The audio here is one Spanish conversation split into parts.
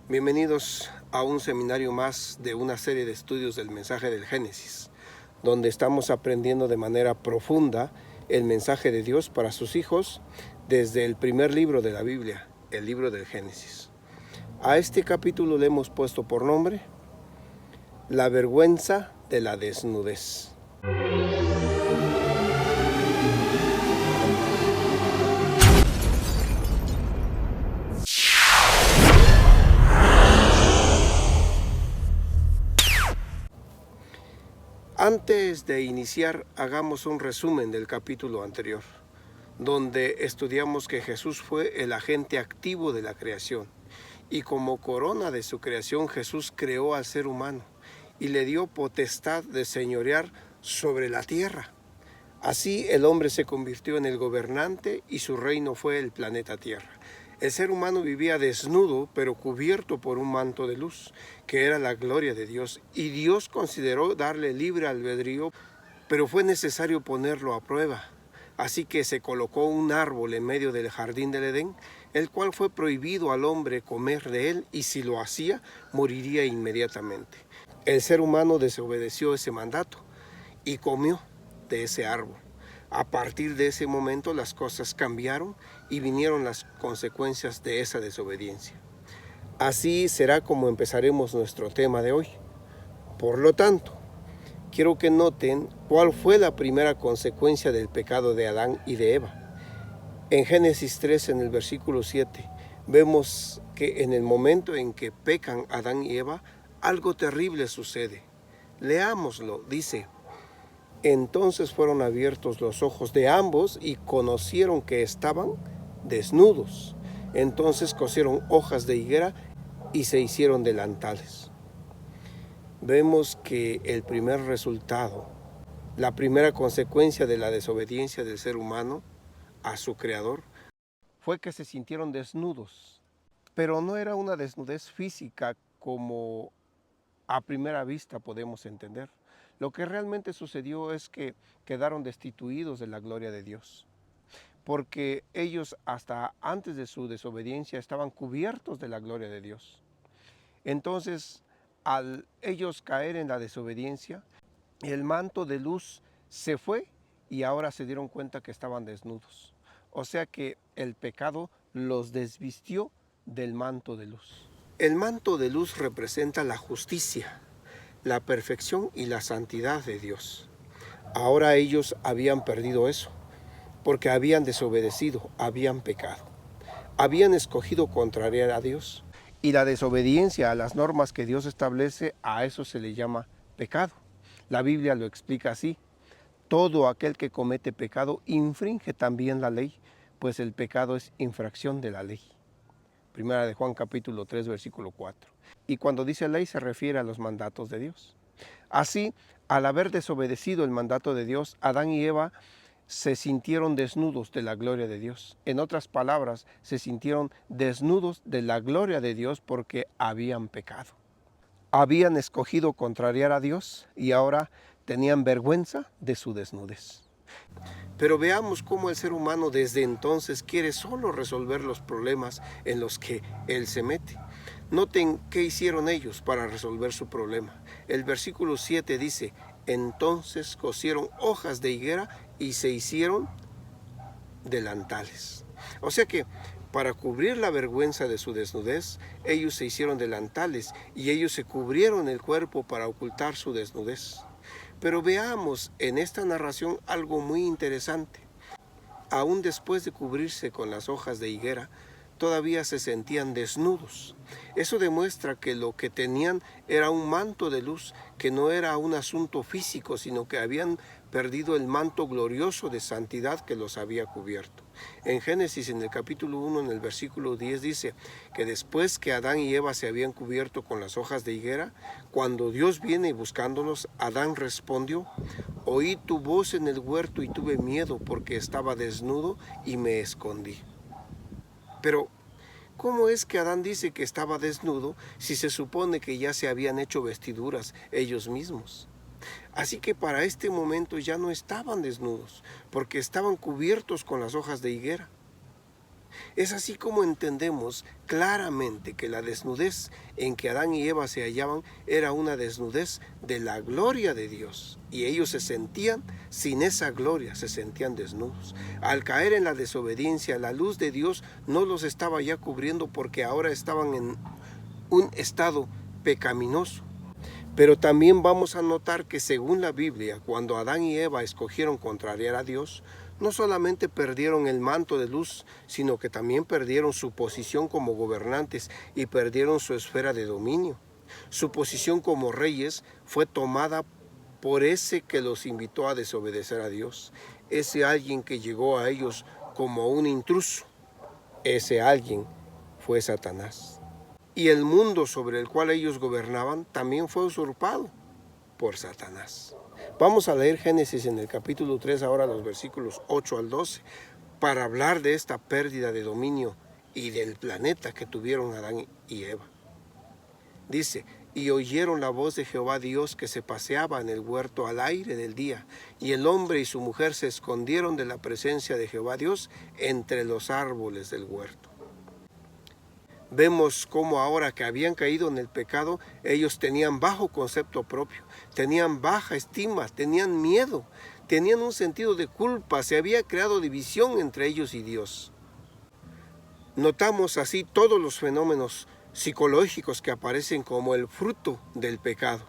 Bienvenidos a un seminario más de una serie de estudios del mensaje del Génesis, donde estamos aprendiendo de manera profunda el mensaje de Dios para sus hijos desde el primer libro de la Biblia, el libro del Génesis. A este capítulo le hemos puesto por nombre La vergüenza de la desnudez. Antes de iniciar, hagamos un resumen del capítulo anterior, donde estudiamos que Jesús fue el agente activo de la creación, y como corona de su creación Jesús creó al ser humano y le dio potestad de señorear sobre la tierra. Así el hombre se convirtió en el gobernante y su reino fue el planeta Tierra. El ser humano vivía desnudo, pero cubierto por un manto de luz, que era la gloria de Dios, y Dios consideró darle libre albedrío, pero fue necesario ponerlo a prueba. Así que se colocó un árbol en medio del jardín del Edén, el cual fue prohibido al hombre comer de él, y si lo hacía, moriría inmediatamente. El ser humano desobedeció ese mandato y comió de ese árbol. A partir de ese momento las cosas cambiaron y vinieron las consecuencias de esa desobediencia. Así será como empezaremos nuestro tema de hoy. Por lo tanto, quiero que noten cuál fue la primera consecuencia del pecado de Adán y de Eva. En Génesis 3, en el versículo 7, vemos que en el momento en que pecan Adán y Eva, algo terrible sucede. Leámoslo, dice: entonces fueron abiertos los ojos de ambos y conocieron que estaban desnudos. Entonces cosieron hojas de higuera y se hicieron delantales. Vemos que el primer resultado, la primera consecuencia de la desobediencia del ser humano a su creador, fue que se sintieron desnudos. Pero no era una desnudez física como a primera vista podemos entender. Lo que realmente sucedió es que quedaron destituidos de la gloria de Dios, porque ellos hasta antes de su desobediencia estaban cubiertos de la gloria de Dios. Entonces, al ellos caer en la desobediencia, el manto de luz se fue y ahora se dieron cuenta que estaban desnudos. O sea que el pecado los desvistió del manto de luz. El manto de luz representa la justicia, la perfección y la santidad de Dios. Ahora ellos habían perdido eso, porque habían desobedecido, habían pecado. Habían escogido contrariar a Dios. Y la desobediencia a las normas que Dios establece, a eso se le llama pecado. La Biblia lo explica así: todo aquel que comete pecado infringe también la ley, pues el pecado es infracción de la ley. Primera de Juan capítulo 3, versículo 4. Y cuando dice ley se refiere a los mandatos de Dios. Así, al haber desobedecido el mandato de Dios, Adán y Eva se sintieron desnudos de la gloria de Dios. En otras palabras, se sintieron desnudos de la gloria de Dios porque habían pecado. Habían escogido contrariar a Dios y ahora tenían vergüenza de su desnudez. Pero veamos cómo el ser humano desde entonces quiere solo resolver los problemas en los que él se mete. Noten qué hicieron ellos para resolver su problema. El versículo 7 dice: entonces cosieron hojas de higuera y se hicieron delantales. O sea que para cubrir la vergüenza de su desnudez, ellos se hicieron delantales y ellos se cubrieron el cuerpo para ocultar su desnudez. Pero veamos en esta narración algo muy interesante. Aún después de cubrirse con las hojas de higuera, todavía se sentían desnudos. Eso demuestra que lo que tenían era un manto de luz, que no era un asunto físico, sino que habían perdido el manto glorioso de santidad que los había cubierto. En Génesis, en el capítulo 1, en el versículo 10, dice que después que Adán y Eva se habían cubierto con las hojas de higuera, cuando Dios viene buscándolos, Adán respondió: oí tu voz en el huerto y tuve miedo porque estaba desnudo y me escondí. Pero, ¿cómo es que Adán dice que estaba desnudo si se supone que ya se habían hecho vestiduras ellos mismos? Así que para este momento ya no estaban desnudos, porque estaban cubiertos con las hojas de higuera. Es así como entendemos claramente que la desnudez en que Adán y Eva se hallaban era una desnudez de la gloria de Dios. Y ellos se sentían, sin esa gloria, se sentían desnudos. Al caer en la desobediencia, la luz de Dios no los estaba ya cubriendo porque ahora estaban en un estado pecaminoso. Pero también vamos a notar que según la Biblia, cuando Adán y Eva escogieron contrariar a Dios, no solamente perdieron el manto de luz, sino que también perdieron su posición como gobernantes y perdieron su esfera de dominio. Su posición como reyes fue tomada por ese que los invitó a desobedecer a Dios, ese alguien que llegó a ellos como un intruso. Ese alguien fue Satanás. Y el mundo sobre el cual ellos gobernaban también fue usurpado por Satanás. Vamos a leer Génesis en el capítulo 3, ahora los versículos 8 al 12, para hablar de esta pérdida de dominio y del planeta que tuvieron Adán y Eva. Dice: y oyeron la voz de Jehová Dios que se paseaba en el huerto al aire del día, y el hombre y su mujer se escondieron de la presencia de Jehová Dios entre los árboles del huerto. Vemos cómo ahora que habían caído en el pecado, ellos tenían bajo concepto propio, tenían baja estima, tenían miedo, tenían un sentido de culpa, se había creado división entre ellos y Dios. Notamos así todos los fenómenos psicológicos que aparecen como el fruto del pecado.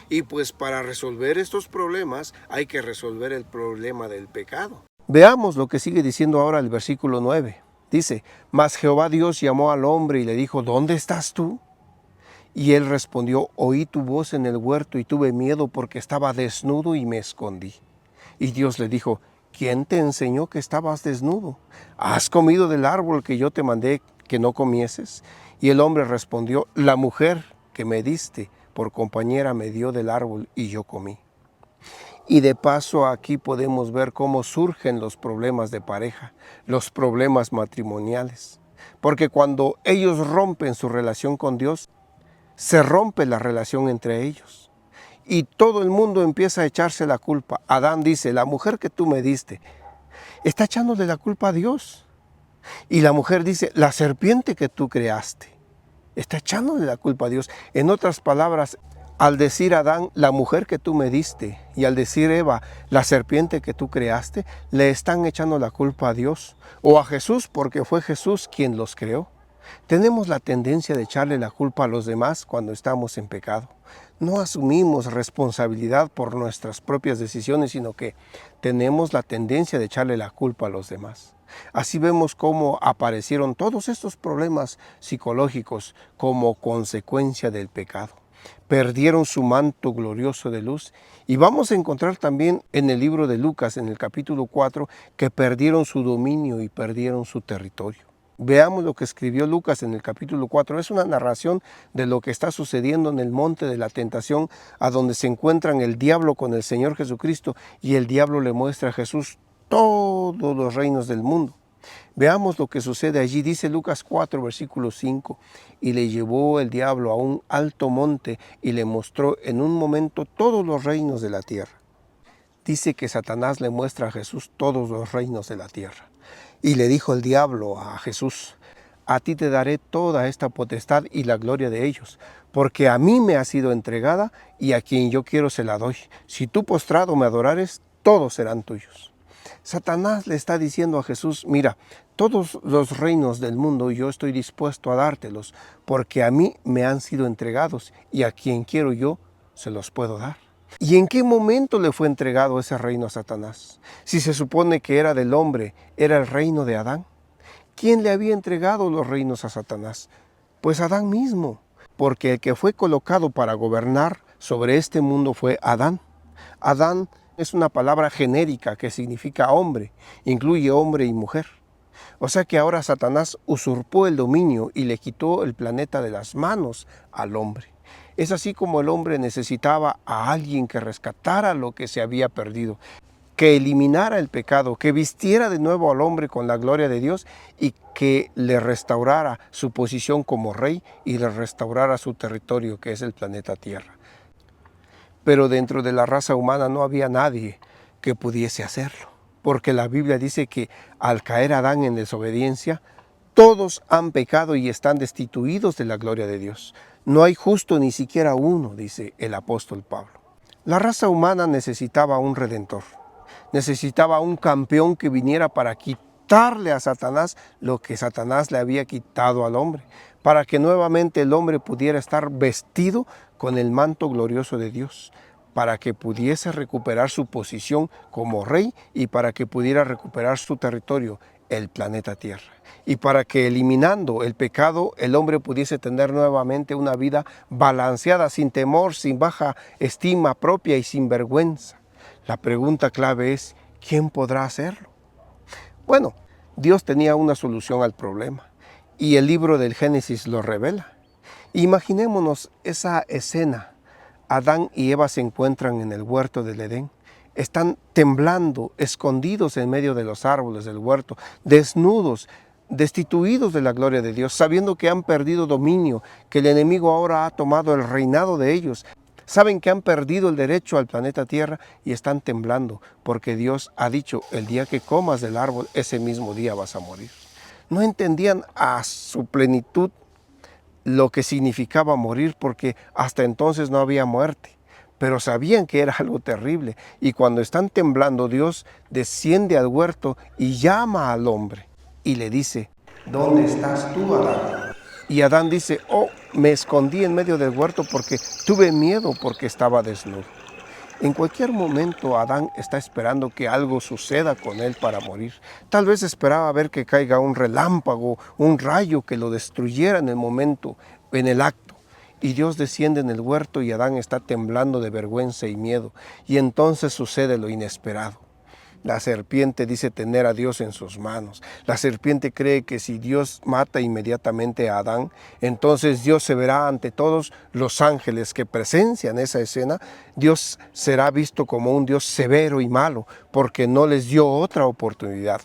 Y pues para resolver estos problemas hay que resolver el problema del pecado. Veamos lo que sigue diciendo ahora el versículo 9. Dice: mas Jehová Dios llamó al hombre y le dijo: ¿dónde estás tú? Y él respondió: oí tu voz en el huerto y tuve miedo porque estaba desnudo y me escondí. Y Dios le dijo: ¿quién te enseñó que estabas desnudo? ¿Has comido del árbol que yo te mandé que no comieses? Y el hombre respondió: la mujer que me diste por compañera me dio del árbol y yo comí. Y de paso aquí podemos ver cómo surgen los problemas de pareja, los problemas matrimoniales. Porque cuando ellos rompen su relación con Dios, se rompe la relación entre ellos. Y todo el mundo empieza a echarse la culpa. Adán dice: la mujer que tú me diste, está echándole la culpa a Dios. Y la mujer dice: la serpiente que tú creaste, está echándole la culpa a Dios. En otras palabras, al decir Adán: la mujer que tú me diste, y al decir Eva: la serpiente que tú creaste, le están echando la culpa a Dios o a Jesús, porque fue Jesús quien los creó. Tenemos la tendencia de echarle la culpa a los demás cuando estamos en pecado. No asumimos responsabilidad por nuestras propias decisiones, sino que tenemos la tendencia de echarle la culpa a los demás. Así vemos cómo aparecieron todos estos problemas psicológicos como consecuencia del pecado. Perdieron su manto glorioso de luz, y vamos a encontrar también en el libro de Lucas, en el capítulo 4, que perdieron su dominio y perdieron su territorio. Veamos lo que escribió Lucas en el capítulo 4. Es una narración de lo que está sucediendo en el monte de la tentación, a donde se encuentran el diablo con el Señor Jesucristo, y el diablo le muestra a Jesús todos los reinos del mundo. Veamos lo que sucede allí. Dice Lucas 4, versículo 5. Y le llevó el diablo a un alto monte y le mostró en un momento todos los reinos de la tierra. Dice que Satanás le muestra a Jesús todos los reinos de la tierra. Y le dijo el diablo a Jesús: a ti te daré toda esta potestad y la gloria de ellos, porque a mí me ha sido entregada y a quien yo quiero se la doy. Si tú postrado me adorares, todos serán tuyos. Satanás le está diciendo a Jesús: mira, todos los reinos del mundo yo estoy dispuesto a dártelos, porque a mí me han sido entregados y a quien quiero yo se los puedo dar. ¿Y en qué momento le fue entregado ese reino a Satanás? Si se supone que era del hombre, era el reino de Adán. ¿Quién le había entregado los reinos a Satanás? Pues Adán mismo, porque el que fue colocado para gobernar sobre este mundo fue Adán. Adán es una palabra genérica que significa hombre, incluye hombre y mujer. O sea que ahora Satanás usurpó el dominio y le quitó el planeta de las manos al hombre. Es así como el hombre necesitaba a alguien que rescatara lo que se había perdido, que eliminara el pecado, que vistiera de nuevo al hombre con la gloria de Dios y que le restaurara su posición como rey y le restaurara su territorio, que es el planeta Tierra. Pero dentro de la raza humana no había nadie que pudiese hacerlo, porque la Biblia dice que al caer Adán en desobediencia, Todos han pecado y están destituidos de la gloria de Dios. No hay justo ni siquiera uno, dice el apóstol Pablo. La raza humana necesitaba un redentor. Necesitaba un campeón que viniera para quitarle a Satanás lo que Satanás le había quitado al hombre, para que nuevamente el hombre pudiera estar vestido con el manto glorioso de Dios, para que pudiese recuperar su posición como rey y para que pudiera recuperar su territorio, el planeta Tierra. Y para que eliminando el pecado, el hombre pudiese tener nuevamente una vida balanceada, sin temor, sin baja estima propia y sin vergüenza. La pregunta clave es, ¿quién podrá hacerlo? Bueno, Dios tenía una solución al problema y el libro del Génesis lo revela. Imaginémonos esa escena. Adán y Eva se encuentran en el huerto del Edén. Están temblando, escondidos en medio de los árboles del huerto, desnudos, destituidos de la gloria de Dios, sabiendo que han perdido dominio, que el enemigo ahora ha tomado el reinado de ellos. Saben que han perdido el derecho al planeta Tierra y están temblando, porque Dios ha dicho, el día que comas del árbol, ese mismo día vas a morir. No entendían a su plenitud lo que significaba morir, porque hasta entonces no había muerte, pero sabían que era algo terrible. Y cuando están temblando, Dios desciende al huerto y llama al hombre y le dice, ¿dónde estás tú, Adán? Y Adán dice, oh, me escondí en medio del huerto porque tuve miedo porque estaba desnudo. En cualquier momento Adán está esperando que algo suceda con él para morir. Tal vez esperaba ver que caiga un relámpago, un rayo que lo destruyera en el momento, en el acto. Y Dios desciende en el huerto y Adán está temblando de vergüenza y miedo. Y entonces sucede lo inesperado. La serpiente dice tener a Dios en sus manos. La serpiente cree que si Dios mata inmediatamente a Adán, entonces Dios se verá ante todos los ángeles que presencian esa escena. Dios será visto como un Dios severo y malo, porque no les dio otra oportunidad.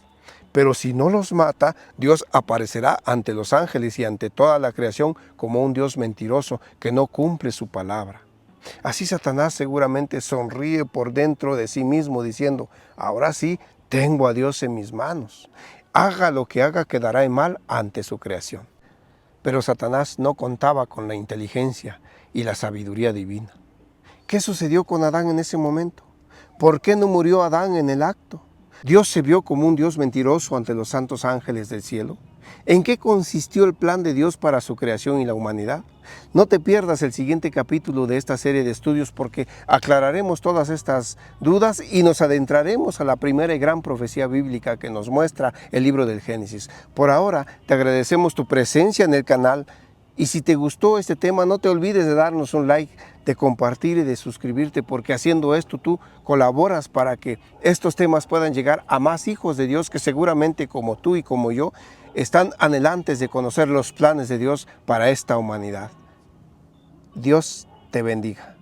Pero si no los mata, Dios aparecerá ante los ángeles y ante toda la creación como un Dios mentiroso que no cumple su palabra. Así Satanás seguramente sonríe por dentro de sí mismo diciendo, ahora sí, tengo a Dios en mis manos. Haga lo que haga, quedará en mal ante su creación. Pero Satanás no contaba con la inteligencia y la sabiduría divina. ¿Qué sucedió con Adán en ese momento? ¿Por qué no murió Adán en el acto? ¿Dios se vio como un Dios mentiroso ante los santos ángeles del cielo? ¿En qué consistió el plan de Dios para su creación y la humanidad? No te pierdas el siguiente capítulo de esta serie de estudios porque aclararemos todas estas dudas y nos adentraremos a la primera y gran profecía bíblica que nos muestra el libro del Génesis. Por ahora, te agradecemos tu presencia en el canal y si te gustó este tema, no te olvides de darnos un like, de compartir y de suscribirte, porque haciendo esto tú colaboras para que estos temas puedan llegar a más hijos de Dios que seguramente como tú y como yo están anhelantes de conocer los planes de Dios para esta humanidad. Dios te bendiga.